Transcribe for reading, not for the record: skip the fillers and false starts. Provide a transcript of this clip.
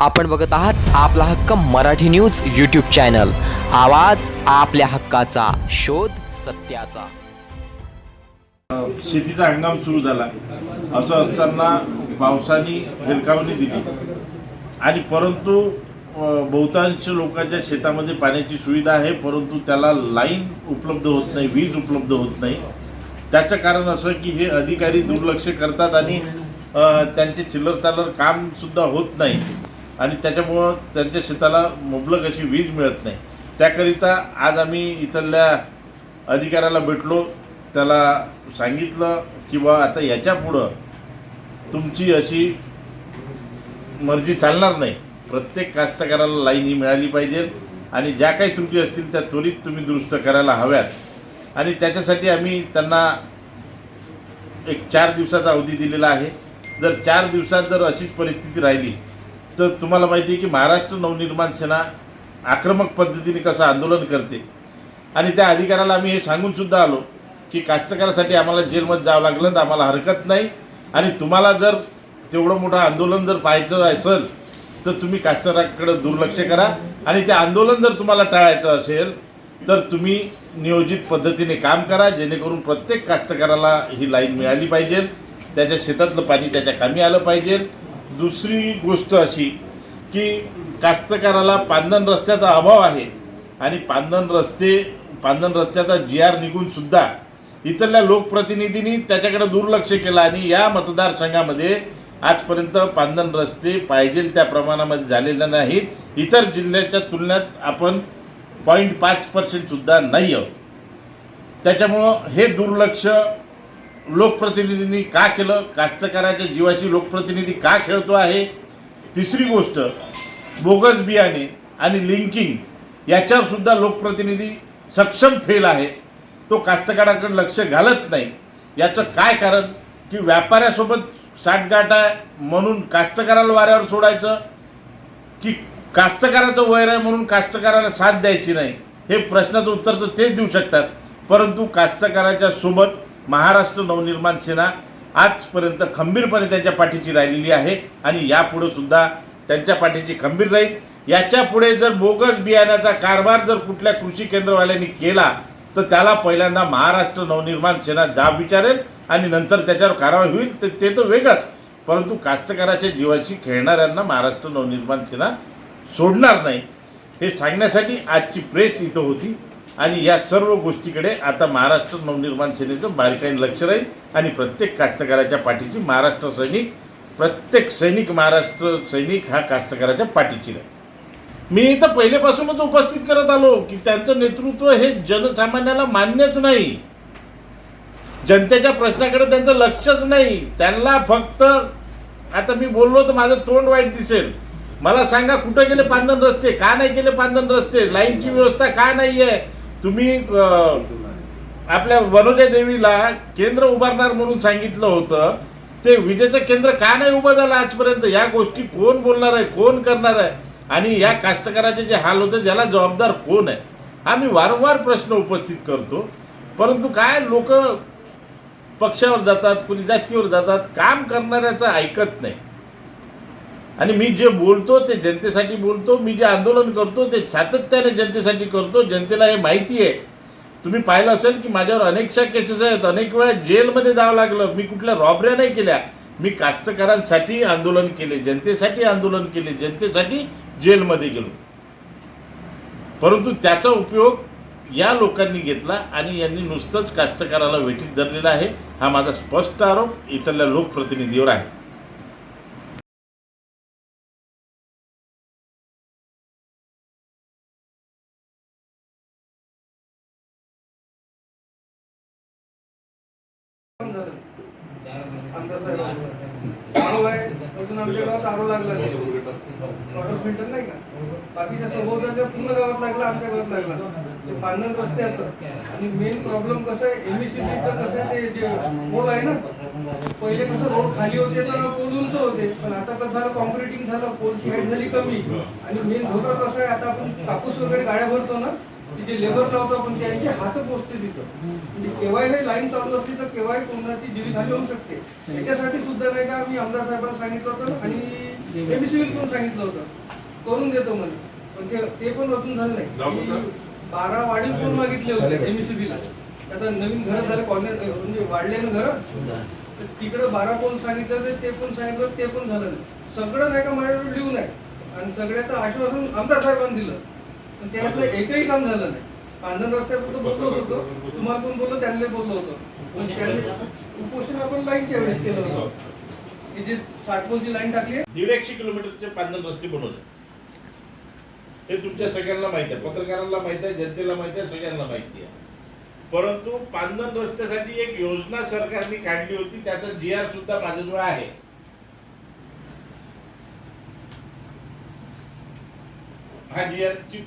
आपण बघत आहात आपला हक्क मराठी न्यूज यूट्यूब चॅनल। आवाज आपल्या हक्काचा, शोध सत्याचा। शेतीचा हंगाम सुरू झाला, असं असताना पावसाने हेलकावणी दिली आणि परंतु बहुतांश लोकांच्या शेतामध्ये पाण्याची सुविधा आहे, परंतु त्याला लाईन उपलब्ध होत नाही, वीज उपलब्ध होत नाही। त्याचं कारण असं की हे अधिकारी दुर्लक्ष करतात आणि त्यांचे चिल्लर काम सुद्धा होत नाही आणि त्याच्यामुळं त्यांच्या शेताला मुबलक अशी वीज मिळत नाही। त्याकरिता आज आम्ही इथल्या अधिकाऱ्याला भेटलो, त्याला सांगितलं की बा आता याच्या पुढं तुमची अशी मर्जी चालणार नाही, प्रत्येक कास्तकाराला लाईन ही मिळाली पाहिजे आणि ज्या काही त्रुटी असतील त्या त्वरित तुम्ही दुरुस्त करायला हव्यात। आणि त्याच्यासाठी आम्ही त्यांना एक 4 दिवसाचा अवधी दिलेला आहे। जर 4 दिवसात जर अशीच परिस्थिती राहिली तर तुम्हाला माहिती आहे की महाराष्ट्र नवनिर्माण सेना आक्रमक पद्धतीने कसं आंदोलन करते आणि त्या अधिकाऱ्याला आम्ही हे सांगून सुद्धा आलो की कास्तकारासाठी आम्हाला जेलमध्ये जावं लागलं तर आम्हाला हरकत नाही आणि तुम्हाला जर तेवढं मोठं आंदोलन जर पाहायचं असेल तर तुम्ही कास्तकाराकडे दुर्लक्ष करा आणि ते आंदोलन जर तुम्हाला टाळायचं असेल तर तुम्ही नियोजित पद्धतीने काम करा, जेणेकरून प्रत्येक कास्तकाराला ही लाईन मिळाली पाहिजे, त्याच्या शेतातलं पाणी त्याच्या कामी आलं पाहिजे। दुसरी गोष्ट अशी की कास्तकाराला पांदन रस्त्याचा अभाव आहे आणि पांदन रस्त्याचा GR निघून सुद्धा इथल्या लोकप्रतिनिधींनी त्याच्याकडे दुर्लक्ष केलं आणि या मतदारसंघामध्ये आजपर्यंत पांदन रस्ते पाहिजे त्या प्रमाणामध्ये झालेले नाहीत। इतर जिल्ह्याच्या तुलनेत आपण 0.5% सुद्धा नाही आहोत। त्याच्यामुळं हे दुर्लक्ष लोकप्रतिनिधींनी का केलं, कास्तकाराच्या जीवाशी लोकप्रतिनिधी का खेळतो आहे। तिसरी गोष्ट, बोगस बियाणे आणि लिंकिंग याच्यावर सुद्धा लोकप्रतिनिधी सक्षम फेल आहे, तो कास्तकाराकडे लक्ष घालत नाही। याचं काय कारण की व्यापाऱ्यासोबत साठगाठ आहे म्हणून कास्तकाराला वाऱ्यावर सोडायचं की कास्तकाराचं वैर आहे म्हणून कास्तकाराला साथ द्यायची नाही, हे प्रश्नाचं उत्तर तर तेच देऊ शकतात। परंतु कास्तकाराच्या सोबत महाराष्ट्र नवनिर्माण सेना आजपर्यंत खंबीरपणे त्यांच्या पाठीची राहिलेली आहे आणि यापुढे सुद्धा त्यांच्या पाठीची खंबीर राहील। याच्या पुढे जर बोगस बियाण्याचा कारभार जर कुठल्या कृषी केंद्रवाल्यांनी केला तर त्याला पहिल्यांदा महाराष्ट्र नवनिर्माण सेना जाब विचारेल आणि नंतर त्याच्यावर कारवाई होईल, ते तर वेगळंच। परंतु कास्तकाराच्या जीवाशी खेळणाऱ्यांना महाराष्ट्र नवनिर्माण सेना सोडणार नाही, हे सांगण्यासाठी आजची प्रेस इथं होती आणि या सर्व गोष्टीकडे आता महाराष्ट्र नवनिर्माण सेनेचं बारकाईने लक्ष राहील आणि प्रत्येक कास्तकाराच्या पाठीची महाराष्ट्र सैनिक, प्रत्येक सैनिक महाराष्ट्र सैनिक हा कास्तकाराच्या पाठीची राहील। मी इथं पहिलेपासूनच उपस्थित करत आलो की त्यांचं नेतृत्व हे जनसामान्याला मान्यच नाही, जनतेच्या प्रश्नाकडे त्यांचं लक्षच नाही। त्यांना फक्त आता मी बोललो तर माझं तोंड वाईट दिसेल, मला सांगा कुठं गेले पांदन रस्ते, का नाही केले पांदन रस्ते, लाईनची व्यवस्था का नाही आहे। तुम्ही आपल्या वनोजा देवीला केंद्र उभारणार म्हणून सांगितलं होतं, ते विजेचं केंद्र का नाही उभं झालं आजपर्यंत। या गोष्टी कोण बोलणार आहे, कोण करणार आहे आणि या कास्तकाराचे जे हाल होते त्याला जबाबदार कोण आहे, हा मी वारंवार प्रश्न उपस्थित करतो। परंतु काय लोक पक्षावर जातात, कोणी जातीवर जातात, काम करणाऱ्याचं ऐकत नाही। आणि मी जे बोलतो ते जनतेसाठी बोलतो, मी जे आंदोलन करतो ते सातत्याने जनतेसाठी करतो। जनतेला हे माहिती आहे, तुम्ही पाहिलं असेल की माझ्यावर अनेकशा केसेस आहेत, अनेक वेळा जेलमध्ये जावं लागलं। मी कुठल्या रॉबऱ्या नाही केल्या, मी कास्तकारांसाठी आंदोलन केले, जनतेसाठी आंदोलन केले, जनतेसाठी जेलमध्ये गेलो। परंतु त्याचा उपयोग या लोकांनी घेतला आणि यांनी नुसतंच कास्तकाराला वेठीत धरलेला आहे, हा माझा स्पष्ट आरोप इथल्या लोकप्रतिनिधीवर आहे। अजून आमच्या गावात आरो लागला नाही, वॉटर फिल्टर नाही का, बाकीच्या सभोवताच्या पूर्ण गावात लागला, आमच्या गावात लागला। ते पांदन रस्त्याचं आणि मेन प्रॉब्लेम कसं आहे, MSCBचं कसं आहे, ते जे पोल आहे ना, पहिले कसं रोड खाली होते तर पोल उंच होते, पण आता कसं झालं कॉन्क्रिटिंग झालं, पोलची हाईट झाली कमी आणि मेन धोका कसा आहे, आता आपण कापूस वगैरे गाड्या भरतो ना, तिथे लेबर लावतो आपण, त्यांचे हात पोचते तिथं, म्हणजे केव्हाही हे लाईन चालू असली तर केव्हाही कोणाची जीवितहानी होऊ शकते। याच्यासाठी सुद्धा नाही का आम्ही आमदार साहेबांना सांगितलं होतं आणि एमसीबी पण सांगितलं होतं करून देतो म्हणे, पण ते पण अजून झालं नाही. 12 वाढीव कोण मागितले होते एमसीबीला. आता नवीन घरं झाले कॉलेज म्हणजे वाढले ना घरं, तर तिकडं 12 कोण सांगितलं होते ते पण सांगितलं, ते पण झालं नाही. सगळं नाही का माझ्याकडे लिहून आहे आणि सगळ्याचं आश्वासन आमदार साहेबांनी दिलं, पण त्यातलं एकही काम झालं नाही. पांढरण रस्त्यापुरतं बोललो होतो, तुम्हाला पण बोललो, त्यांना बोललो होतो, पण त्यांनी उपोषण आपण लाईनच्या वेळेस केलं होतं की जे 60 पोलची लाईन टाकली आहे. 150 किलोमीटरचे पांढरण रस्ते बनवले. हे तुमच्या सगळ्यांना माहिती आहे, पत्रकारांना माहिती आहे, जनतेला माहिती आहे, सगळ्यांना माहिती आहे. परंतु पांढरण रस्त्यासाठी एक योजना सरकारने काढली होती, त्याचा GR सुद्धा माझ्याजवळ आहे. हा GR ची